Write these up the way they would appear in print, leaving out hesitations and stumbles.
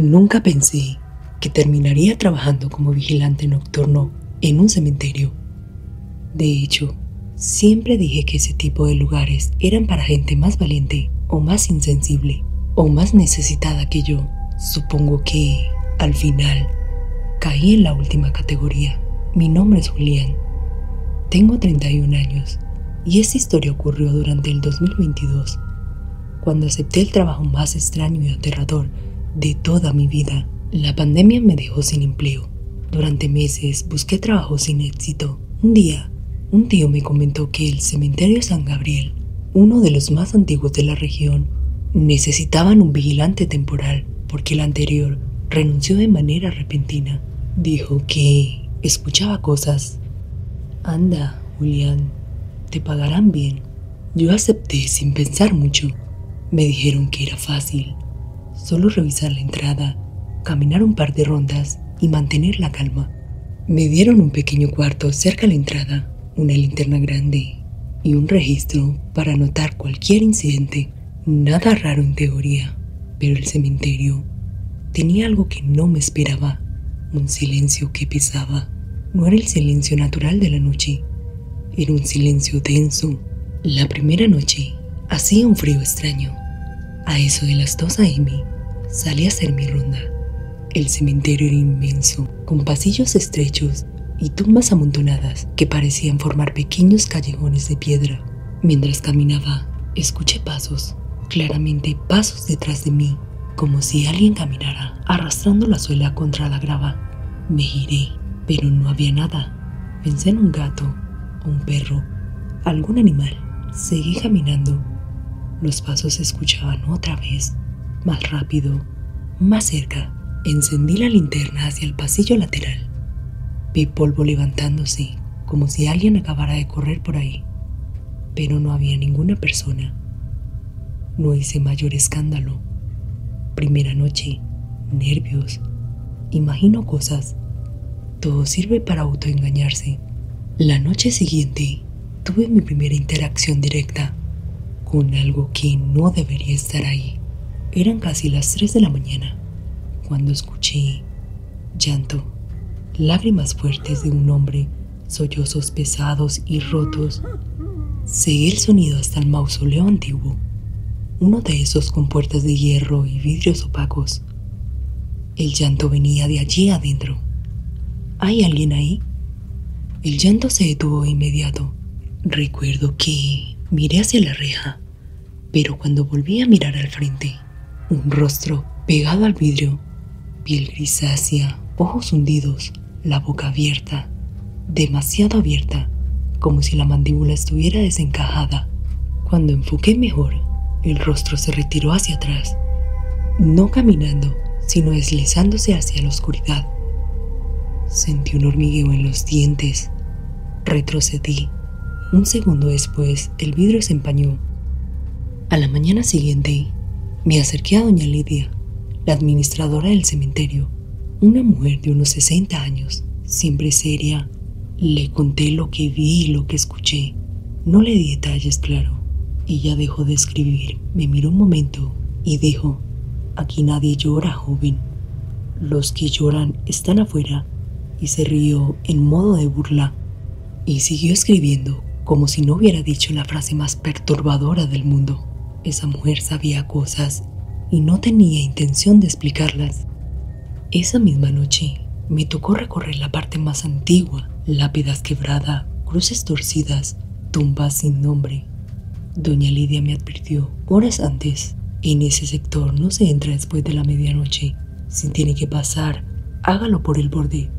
Nunca pensé que terminaría trabajando como vigilante nocturno en un cementerio. De hecho, siempre dije que ese tipo de lugares eran para gente más valiente o más insensible o más necesitada que yo. Supongo que, al final, caí en la última categoría. Mi nombre es Julián. Tengo 31 años y esta historia ocurrió durante el 2022, cuando acepté el trabajo más extraño y aterrador de toda mi vida. La pandemia me dejó sin empleo. Durante meses busqué trabajo sin éxito. Un día, un tío me comentó que el cementerio San Gabriel, uno de los más antiguos de la región, necesitaban un vigilante temporal porque el anterior renunció de manera repentina. Dijo que escuchaba cosas. Anda, Julián, te pagarán bien. Yo acepté sin pensar mucho. Me dijeron que era fácil. Solo revisar la entrada, caminar un par de rondas y mantener la calma. Me dieron un pequeño cuarto cerca de la entrada, una linterna grande y un registro para anotar cualquier incidente. Nada raro en teoría, pero el cementerio tenía algo que no me esperaba, un silencio que pesaba. No era el silencio natural de la noche, era un silencio denso. La primera noche hacía un frío extraño. A eso de las 2 a.m. salí a hacer mi ronda. El cementerio era inmenso, con pasillos estrechos y tumbas amontonadas que parecían formar pequeños callejones de piedra. Mientras caminaba, escuché pasos, claramente pasos detrás de mí, como si alguien caminara, arrastrando la suela contra la grava. Me giré, pero no había nada. Pensé en un gato, o un perro, algún animal. Seguí caminando. Los pasos se escuchaban otra vez, más rápido, más cerca. Encendí la linterna hacia el pasillo lateral. Vi polvo levantándose, como si alguien acabara de correr por ahí. Pero no había ninguna persona. No hice mayor escándalo. Primera noche, nervios, imagino cosas. Todo sirve para autoengañarse. La noche siguiente, tuve mi primera interacción directa con algo que no debería estar ahí. Eran casi las 3 de la mañana cuando escuché llanto, lágrimas fuertes de un hombre, sollozos pesados y rotos. Seguí el sonido hasta el mausoleo antiguo, uno de esos con puertas de hierro y vidrios opacos. El llanto venía de allí adentro. ¿Hay alguien ahí? El llanto se detuvo de inmediato. Recuerdo que miré hacia la reja, pero cuando volví a mirar al frente, un rostro pegado al vidrio, piel grisácea, ojos hundidos, la boca abierta, demasiado abierta, como si la mandíbula estuviera desencajada. Cuando enfoqué mejor, el rostro se retiró hacia atrás, no caminando, sino deslizándose hacia la oscuridad. Sentí un hormigueo en los dientes. Retrocedí. Un segundo después, el vidrio se empañó. A la mañana siguiente, me acerqué a doña Lidia, la administradora del cementerio, una mujer de unos 60 años, siempre seria. Le conté lo que vi y lo que escuché. No le di detalles, claro. Ella dejó de escribir, me miró un momento y dijo: «Aquí nadie llora, joven. Los que lloran están afuera», y se rió en modo de burla. Y siguió escribiendo, como si no hubiera dicho la frase más perturbadora del mundo. Esa mujer sabía cosas y no tenía intención de explicarlas. Esa misma noche me tocó recorrer la parte más antigua, lápidas quebradas, cruces torcidas, tumbas sin nombre. Doña Lidia me advirtió horas antes: en ese sector no se entra después de la medianoche. Si tiene que pasar, hágalo por el borde.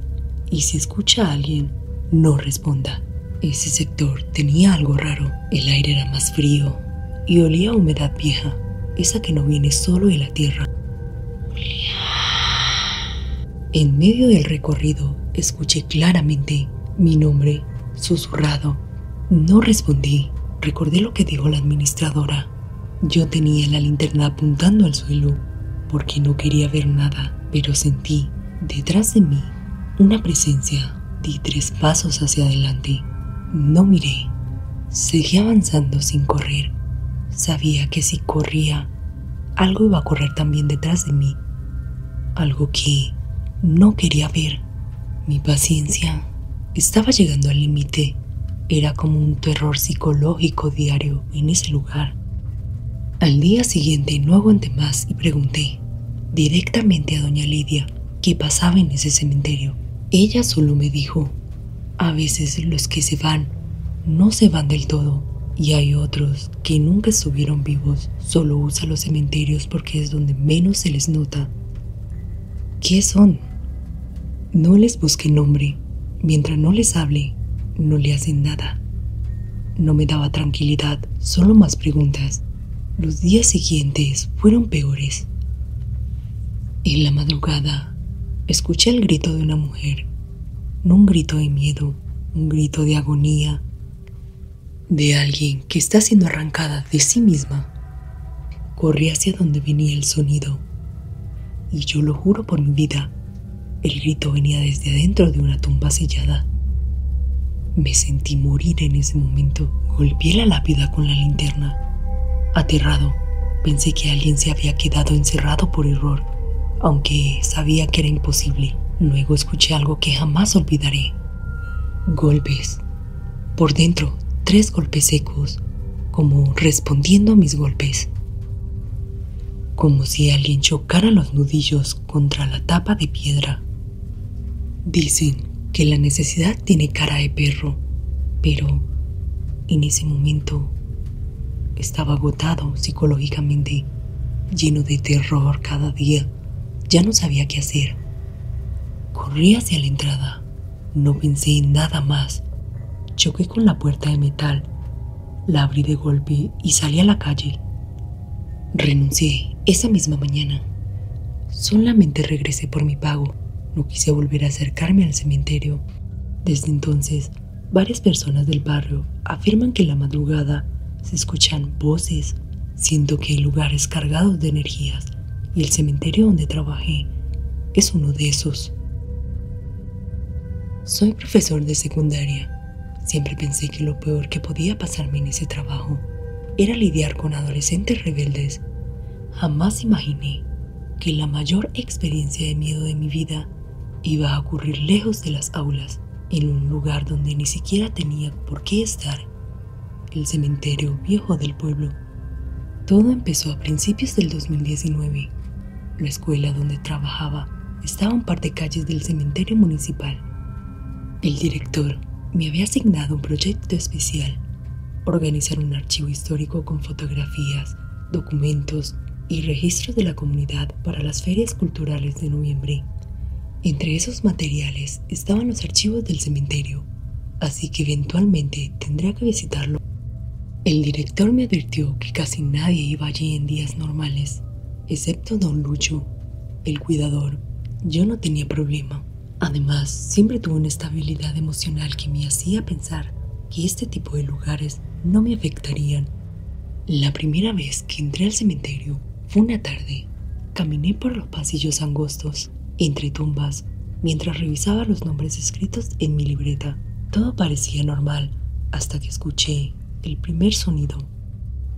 Y si escucha a alguien, no responda. Ese sector tenía algo raro. El aire era más frío y olía a humedad vieja, esa que no viene solo de la tierra. En medio del recorrido, escuché claramente mi nombre, susurrado. No respondí. Recordé lo que dijo la administradora. Yo tenía la linterna apuntando al suelo porque no quería ver nada, pero sentí detrás de mí una presencia. Di 3 pasos hacia adelante. No miré. Seguí avanzando sin correr. Sabía que si corría, algo iba a correr también detrás de mí. algo que no quería ver. Mi paciencia estaba llegando al límite. Era como un terror psicológico diario en ese lugar. Al día siguiente no aguanté más y pregunté directamente a doña Lidia qué pasaba en ese cementerio. Ella solo me dijo: a veces los que se van no se van del todo, y hay otros que nunca estuvieron vivos. Solo usan los cementerios porque es donde menos se les nota. ¿Qué son? No les busque nombre. Mientras no les hable, no le hacen nada. No me daba tranquilidad, solo más preguntas. Los días siguientes fueron peores. En la madrugada, escuché el grito de una mujer. No un grito de miedo, un grito de agonía, de alguien que está siendo arrancada de sí misma. Corrí hacia donde venía el sonido, y yo lo juro por mi vida, el grito venía desde adentro de una tumba sellada. Me sentí morir en ese momento. Golpeé la lápida con la linterna. Aterrado, pensé que alguien se había quedado encerrado por error, aunque sabía que era imposible. Luego escuché algo que jamás olvidaré. Golpes. Por dentro, 3 golpes secos, como respondiendo a mis golpes. Como si alguien chocara los nudillos contra la tapa de piedra. Dicen que la necesidad tiene cara de perro, pero en ese momento estaba agotado psicológicamente, lleno de terror cada día. Ya no sabía qué hacer. Corrí hacia la entrada. No pensé en nada más. Choqué con la puerta de metal. La abrí de golpe y salí a la calle. Renuncié esa misma mañana. Solamente regresé por mi pago. No quise volver a acercarme al cementerio. Desde entonces, varias personas del barrio afirman que en la madrugada se escuchan voces. Siento que hay lugares cargados de energías y el cementerio donde trabajé es uno de esos. Soy profesor de secundaria. Siempre pensé que lo peor que podía pasarme en ese trabajo era lidiar con adolescentes rebeldes. Jamás imaginé que la mayor experiencia de miedo de mi vida iba a ocurrir lejos de las aulas, en un lugar donde ni siquiera tenía por qué estar, el cementerio viejo del pueblo. Todo empezó a principios del 2019. La escuela donde trabajaba estaba a un par de calles del cementerio municipal. El director me había asignado un proyecto especial: organizar un archivo histórico con fotografías, documentos y registros de la comunidad para las ferias culturales de noviembre. Entre esos materiales estaban los archivos del cementerio, así que eventualmente tendría que visitarlo. El director me advirtió que casi nadie iba allí en días normales, excepto don Lucho, el cuidador. Yo no tenía problema. Además, siempre tuve una estabilidad emocional que me hacía pensar que este tipo de lugares no me afectarían. La primera vez que entré al cementerio fue una tarde. Caminé por los pasillos angostos, entre tumbas, mientras revisaba los nombres escritos en mi libreta. Todo parecía normal hasta que escuché el primer sonido.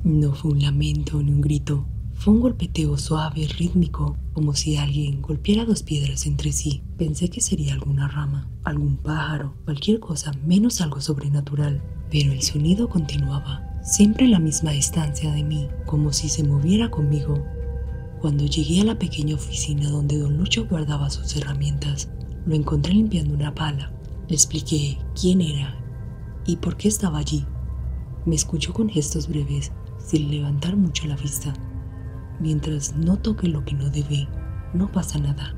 No fue un lamento ni un grito. Fue un golpeteo suave, rítmico, como si alguien golpeara 2 piedras entre sí. Pensé que sería alguna rama, algún pájaro, cualquier cosa menos algo sobrenatural. Pero el sonido continuaba, siempre a la misma distancia de mí, como si se moviera conmigo. Cuando llegué a la pequeña oficina donde don Lucho guardaba sus herramientas, lo encontré limpiando una pala. Le expliqué quién era y por qué estaba allí. Me escuchó con gestos breves, sin levantar mucho la vista. Mientras no toque lo que no debe, no pasa nada.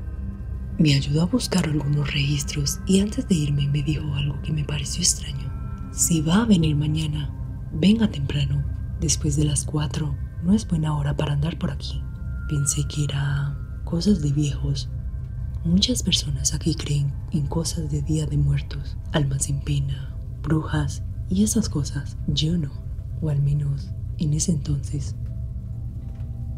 Me ayudó a buscar algunos registros y antes de irme me dijo algo que me pareció extraño. Si va a venir mañana, venga temprano. Después de las 4 no es buena hora para andar por aquí. Pensé que era cosas de viejos. Muchas personas aquí creen en cosas de Día de Muertos, almas en pena, brujas y esas cosas. Yo no, o al menos en ese entonces.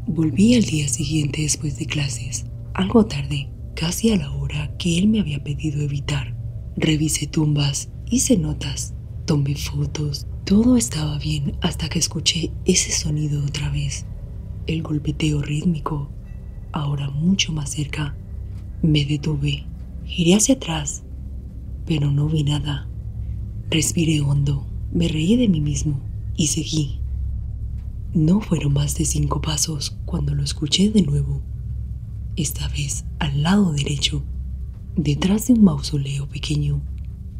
Volví al día siguiente después de clases, algo tarde, casi a la hora que él me había pedido evitar. Revisé tumbas, hice notas, tomé fotos. Todo estaba bien hasta que escuché ese sonido otra vez. El golpeteo rítmico, ahora mucho más cerca. Me detuve, giré hacia atrás, pero no vi nada. Respiré hondo, me reí de mí mismo y seguí. No fueron más de 5 pasos cuando lo escuché de nuevo, esta vez al lado derecho, detrás de un mausoleo pequeño.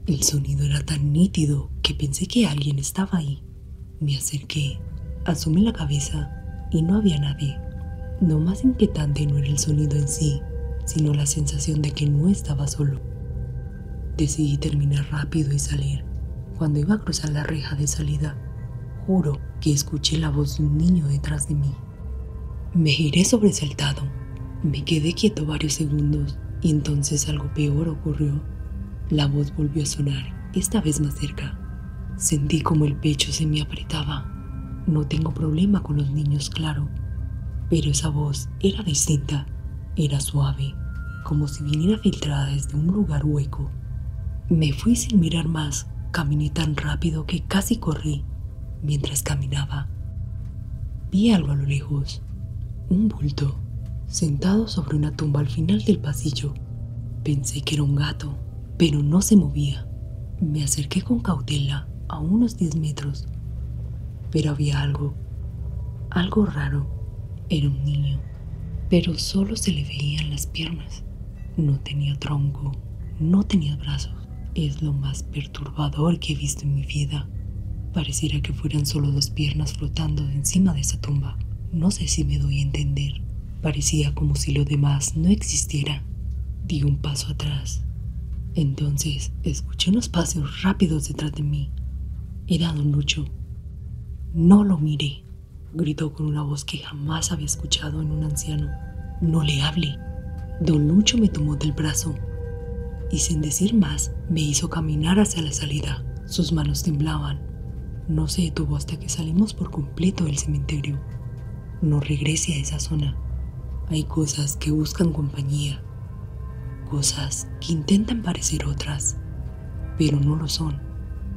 El sonido era tan nítido que pensé que alguien estaba ahí. Me acerqué, asomé la cabeza y no había nadie. Lo más inquietante no era el sonido en sí, sino la sensación de que no estaba solo. Decidí terminar rápido y salir. Cuando iba a cruzar la reja de salida, juro que escuché la voz de un niño detrás de mí. Me giré sobresaltado. Me quedé quieto varios segundos y entonces algo peor ocurrió. La voz volvió a sonar, esta vez más cerca. Sentí como el pecho se me apretaba. No tengo problema con los niños, claro, pero esa voz era distinta. Era suave, como si viniera filtrada desde un lugar hueco. Me fui sin mirar más. Caminé tan rápido que casi corrí. Mientras caminaba, vi algo a lo lejos, un bulto, sentado sobre una tumba al final del pasillo. Pensé que era un gato, pero no se movía. Me acerqué con cautela a unos 10 metros, pero había algo raro. Era un niño, pero solo se le veían las piernas. No tenía tronco, no tenía brazos. Es lo más perturbador que he visto en mi vida. Pareciera que fueran solo 2 piernas flotando encima de esa tumba. No sé si me doy a entender. Parecía como si lo demás no existiera. Di un paso atrás. Entonces escuché unos pasos rápidos detrás de mí. Era don Lucho. No lo miré, gritó con una voz que jamás había escuchado en un anciano. No le hable. Don Lucho me tomó del brazo y sin decir más me hizo caminar hacia la salida. Sus manos temblaban. No se detuvo hasta que salimos por completo del cementerio. No regrese a esa zona. Hay cosas que buscan compañía, cosas que intentan parecer otras, pero no lo son,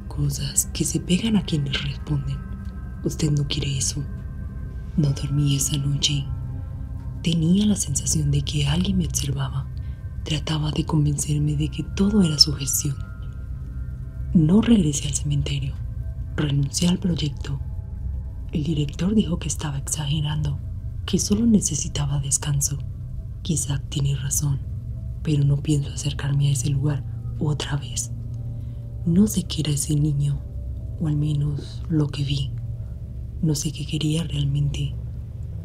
cosas que se pegan a quienes responden. Usted no quiere eso. No dormí esa noche. Tenía la sensación de que alguien me observaba. Trataba de convencerme de que todo era sugestión. No regresé al cementerio. Renuncié al proyecto. El director dijo que estaba exagerando, que solo necesitaba descanso. Quizá tiene razón, pero no pienso acercarme a ese lugar otra vez. No sé qué era ese niño, o al menos lo que vi. No sé qué quería realmente.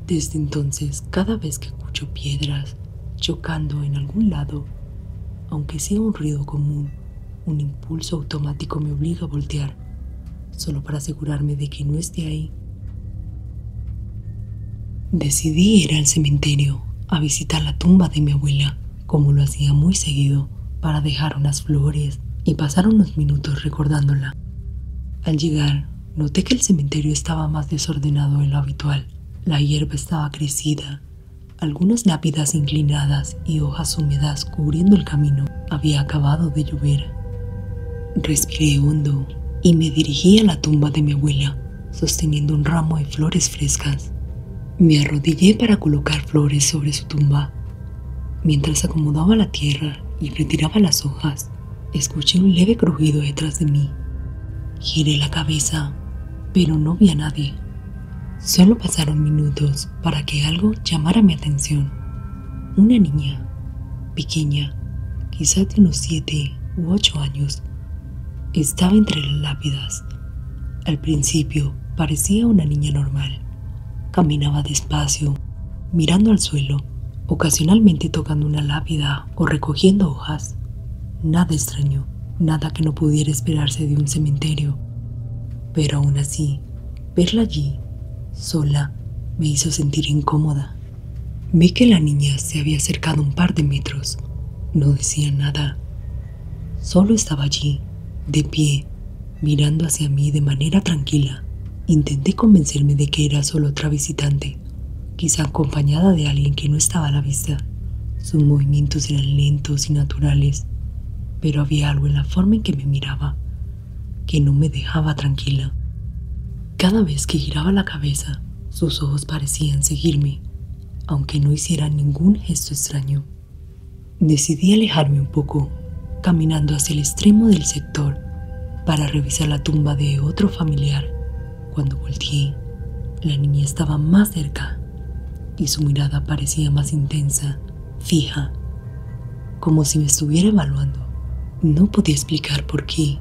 Desde entonces, cada vez que escucho piedras chocando en algún lado, aunque sea un ruido común, un impulso automático me obliga a voltear, solo para asegurarme de que no esté ahí. Decidí ir al cementerio a visitar la tumba de mi abuela, como lo hacía muy seguido, para dejar unas flores y pasar unos minutos recordándola. Al llegar, noté que el cementerio estaba más desordenado de lo habitual. La hierba estaba crecida, algunas lápidas inclinadas y hojas húmedas cubriendo el camino. Había acabado de llover. Respiré hondo y me dirigí a la tumba de mi abuela, sosteniendo un ramo de flores frescas. Me arrodillé para colocar flores sobre su tumba. Mientras acomodaba la tierra y retiraba las hojas, escuché un leve crujido detrás de mí. Giré la cabeza, pero no vi a nadie. Solo pasaron minutos para que algo llamara mi atención. Una niña, pequeña, quizás de unos 7 u 8 años, estaba entre las lápidas. Al principio parecía una niña normal. Caminaba despacio, mirando al suelo, ocasionalmente tocando una lápida o recogiendo hojas. Nada extraño, nada que no pudiera esperarse de un cementerio. Pero aún así, verla allí, sola, me hizo sentir incómoda. Vi que la niña se había acercado un par de metros. No decía nada. Solo estaba allí, de pie, mirando hacia mí de manera tranquila. Intenté convencerme de que era solo otra visitante, quizá acompañada de alguien que no estaba a la vista. Sus movimientos eran lentos y naturales, pero había algo en la forma en que me miraba que no me dejaba tranquila. Cada vez que giraba la cabeza, sus ojos parecían seguirme, aunque no hiciera ningún gesto extraño. Decidí alejarme un poco, caminando hacia el extremo del sector para revisar la tumba de otro familiar. Cuando volteé, la niña estaba más cerca y su mirada parecía más intensa, fija, como si me estuviera evaluando. No podía explicar por qué,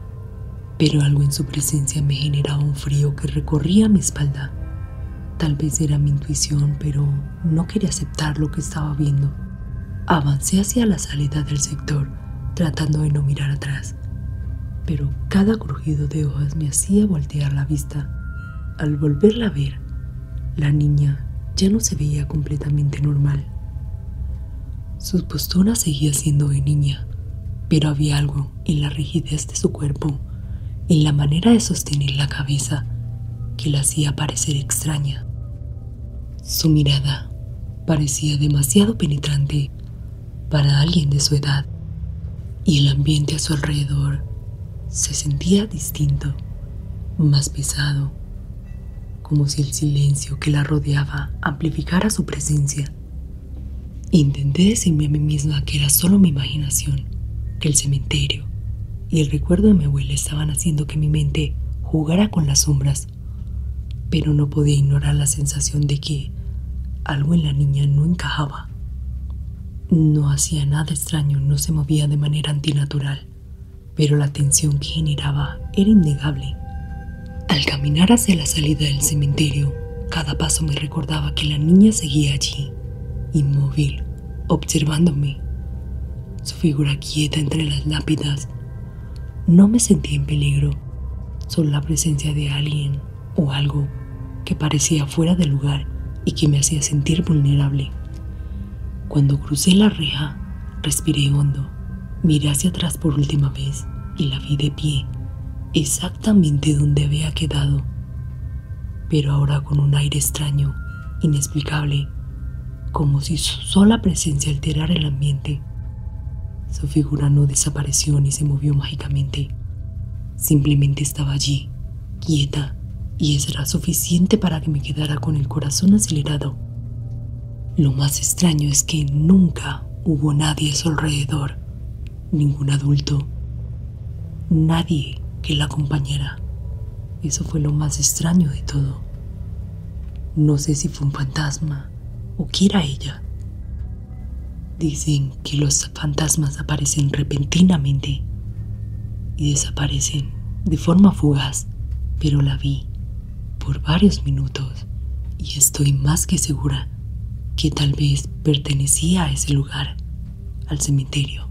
pero algo en su presencia me generaba un frío que recorría mi espalda. Tal vez era mi intuición, pero no quería aceptar lo que estaba viendo. Avancé hacia la salida del sector, tratando de no mirar atrás, pero cada crujido de hojas me hacía voltear la vista. Al volverla a ver, la niña ya no se veía completamente normal. Su postura seguía siendo de niña, pero había algo en la rigidez de su cuerpo, en la manera de sostener la cabeza, que la hacía parecer extraña. Su mirada parecía demasiado penetrante para alguien de su edad, y el ambiente a su alrededor se sentía distinto, más pesado, como si el silencio que la rodeaba amplificara su presencia. Intenté decirme a mí misma que era solo mi imaginación, que el cementerio y el recuerdo de mi abuela estaban haciendo que mi mente jugara con las sombras, pero no podía ignorar la sensación de que algo en la niña no encajaba. No hacía nada extraño, no se movía de manera antinatural, pero la tensión que generaba era innegable. Al caminar hacia la salida del cementerio, cada paso me recordaba que la niña seguía allí, inmóvil, observándome, su figura quieta entre las lápidas. No me sentía en peligro, solo la presencia de alguien o algo que parecía fuera de lugar y que me hacía sentir vulnerable. Cuando crucé la reja, respiré hondo, miré hacia atrás por última vez y la vi de pie, exactamente donde había quedado, pero ahora con un aire extraño, inexplicable, como si su sola presencia alterara el ambiente. Su figura no desapareció ni se movió mágicamente, simplemente estaba allí, quieta, y eso era suficiente para que me quedara con el corazón acelerado. Lo más extraño es que nunca hubo nadie a su alrededor, ningún adulto, nadie que la acompañara. Eso fue lo más extraño de todo. No sé si fue un fantasma o qué era ella. Dicen que los fantasmas aparecen repentinamente y desaparecen de forma fugaz, pero la vi por varios minutos y estoy más que segura que tal vez pertenecía a ese lugar, al cementerio.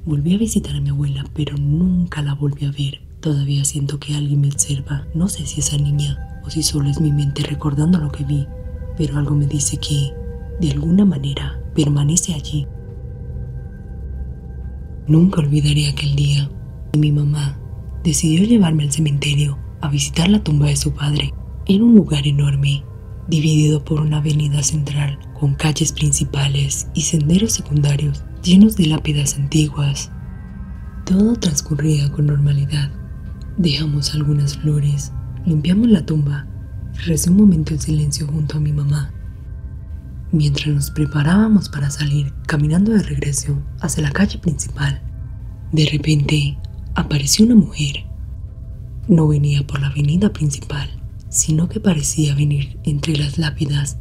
Volví a visitar a mi abuela, pero nunca la volví a ver. Todavía siento que alguien me observa. No sé si esa niña o si solo es mi mente recordando lo que vi, pero algo me dice que, de alguna manera, permanece allí. Nunca olvidaré aquel día que mi mamá decidió llevarme al cementerio a visitar la tumba de su padre. Era un lugar enorme, dividido por una avenida central con calles principales y senderos secundarios llenos de lápidas antiguas. Todo transcurría con normalidad. Dejamos algunas flores, limpiamos la tumba y recé un momento en silencio junto a mi mamá. Mientras nos preparábamos para salir caminando de regreso hacia la calle principal, de repente apareció una mujer. No venía por la avenida principal, sino que parecía venir entre las lápidas,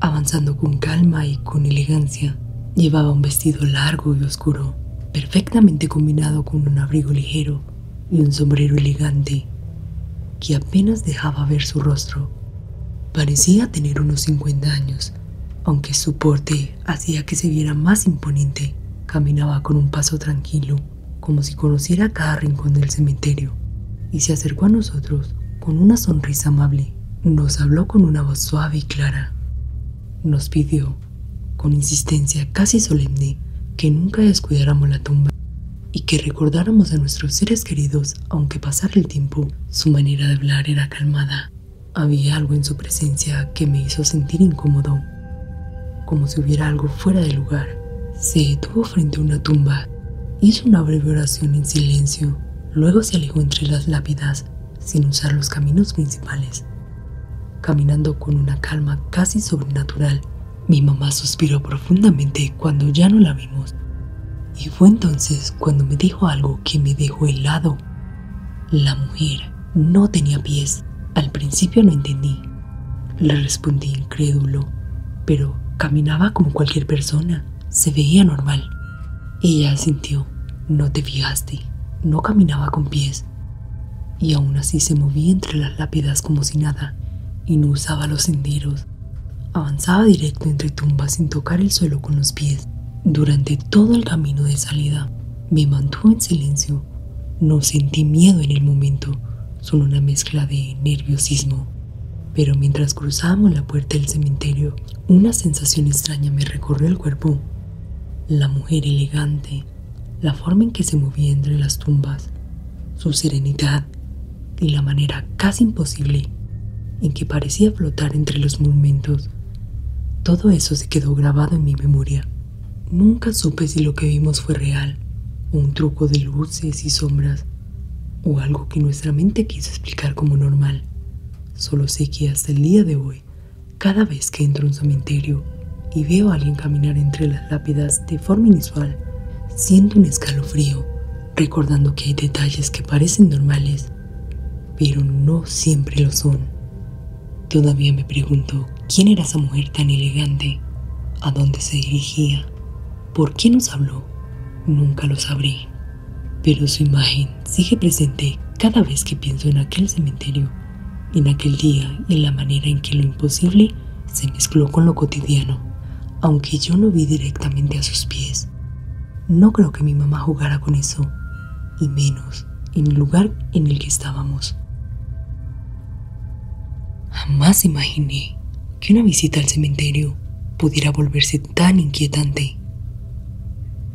avanzando con calma y con elegancia. Llevaba un vestido largo y oscuro, perfectamente combinado con un abrigo ligero y un sombrero elegante que apenas dejaba ver su rostro. Parecía tener unos 50 años, aunque su porte hacía que se viera más imponente. Caminaba con un paso tranquilo, como si conociera cada rincón del cementerio, y se acercó a nosotros con una sonrisa amable. Nos habló con una voz suave y clara. Nos pidió, con insistencia casi solemne, que nunca descuidáramos la tumba y que recordáramos a nuestros seres queridos aunque pasara el tiempo. Su manera de hablar era calmada. Había algo en su presencia que me hizo sentir incómodo, como si hubiera algo fuera de lugar. Se detuvo frente a una tumba, hizo una breve oración en silencio, luego se alejó entre las lápidas sin usar los caminos principales, caminando con una calma casi sobrenatural. Mi mamá suspiró profundamente cuando ya no la vimos. Y fue entonces cuando me dijo algo que me dejó helado. La mujer no tenía pies. Al principio no entendí. Le respondí incrédulo, pero caminaba como cualquier persona. Se veía normal. Ella asintió. No te fijaste. No caminaba con pies. Y aún así se movía entre las lápidas como si nada, y no usaba los senderos. Avanzaba directo entre tumbas sin tocar el suelo con los pies. Durante todo el camino de salida, me mantuvo en silencio. No sentí miedo en el momento, solo una mezcla de nerviosismo. Pero mientras cruzábamos la puerta del cementerio, una sensación extraña me recorrió el cuerpo. La mujer elegante, la forma en que se movía entre las tumbas, su serenidad y la manera casi imposible en que parecía flotar entre los monumentos. Todo eso se quedó grabado en mi memoria. Nunca supe si lo que vimos fue real, o un truco de luces y sombras, o algo que nuestra mente quiso explicar como normal. Solo sé que hasta el día de hoy, cada vez que entro a un cementerio y veo a alguien caminar entre las lápidas de forma inusual, siento un escalofrío, recordando que hay detalles que parecen normales, pero no siempre lo son. Todavía me pregunto, ¿quién era esa mujer tan elegante? ¿A dónde se dirigía? ¿Por qué nos habló? Nunca lo sabré. Pero su imagen sigue presente cada vez que pienso en aquel cementerio, en aquel día y en la manera en que lo imposible se mezcló con lo cotidiano, aunque yo no vi directamente a sus pies. No creo que mi mamá jugara con eso, y menos en el lugar en el que estábamos. Jamás imaginé que una visita al cementerio pudiera volverse tan inquietante.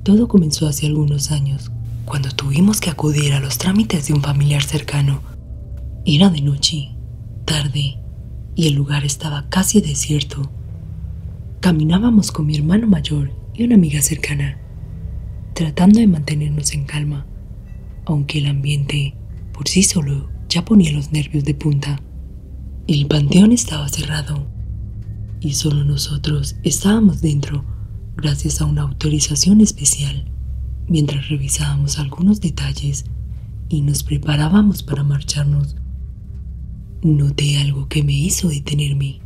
Todo comenzó hace algunos años, cuando tuvimos que acudir a los trámites de un familiar cercano. Era de noche, tarde, y el lugar estaba casi desierto. Caminábamos con mi hermano mayor y una amiga cercana, tratando de mantenernos en calma, aunque el ambiente por sí solo ya ponía los nervios de punta. El panteón estaba cerrado y solo nosotros estábamos dentro gracias a una autorización especial. Mientras revisábamos algunos detalles y nos preparábamos para marcharnos, noté algo que me hizo detenerme.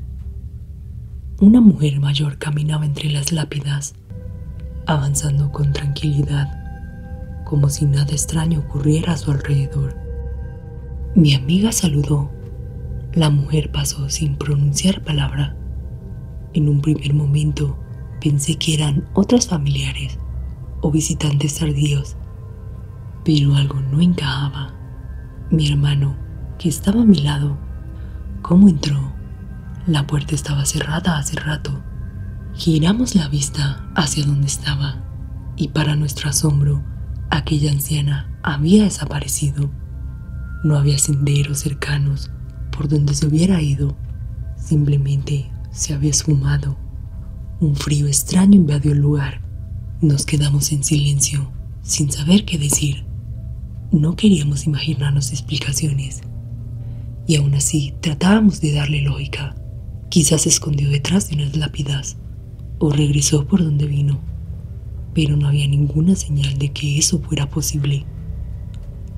Una mujer mayor caminaba entre las lápidas, avanzando con tranquilidad, como si nada extraño ocurriera a su alrededor. Mi amiga saludó. La mujer pasó sin pronunciar palabra. En un primer momento pensé que eran otros familiares o visitantes tardíos, pero algo no encajaba. Mi hermano, que estaba a mi lado, ¿cómo entró? La puerta estaba cerrada hace rato. Giramos la vista hacia donde estaba y para nuestro asombro, aquella anciana había desaparecido. No había senderos cercanos por donde se hubiera ido, simplemente se había esfumado. Un frío extraño invadió el lugar. Nos quedamos en silencio, sin saber qué decir. No queríamos imaginarnos explicaciones, y aún así tratábamos de darle lógica. Quizás se escondió detrás de unas lápidas, o regresó por donde vino, pero no había ninguna señal de que eso fuera posible.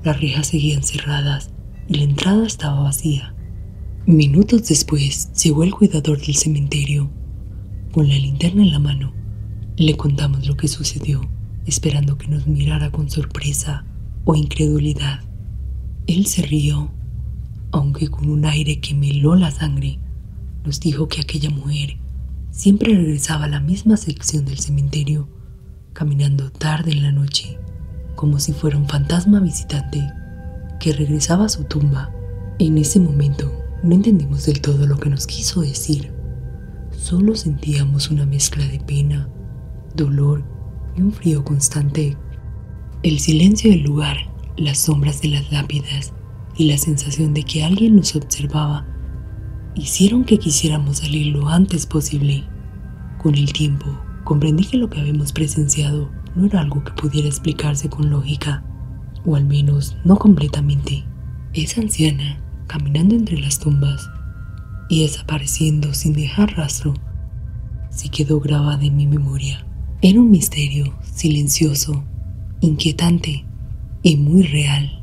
Las rejas seguían cerradas y la entrada estaba vacía. Minutos después llegó el cuidador del cementerio. Con la linterna en la mano, le contamos lo que sucedió, esperando que nos mirara con sorpresa o incredulidad. Él se rió, aunque con un aire que me heló la sangre. Nos dijo que aquella mujer siempre regresaba a la misma sección del cementerio, caminando tarde en la noche, como si fuera un fantasma visitante que regresaba a su tumba. En ese momento no entendimos del todo lo que nos quiso decir. Solo sentíamos una mezcla de pena, dolor y un frío constante. El silencio del lugar, las sombras de las lápidas y la sensación de que alguien nos observaba hicieron que quisiéramos salir lo antes posible. Con el tiempo, comprendí que lo que habíamos presenciado no era algo que pudiera explicarse con lógica, o al menos no completamente. Esa anciana, caminando entre las tumbas y desapareciendo sin dejar rastro, se quedó grabada en mi memoria. Era un misterio silencioso, inquietante y muy real.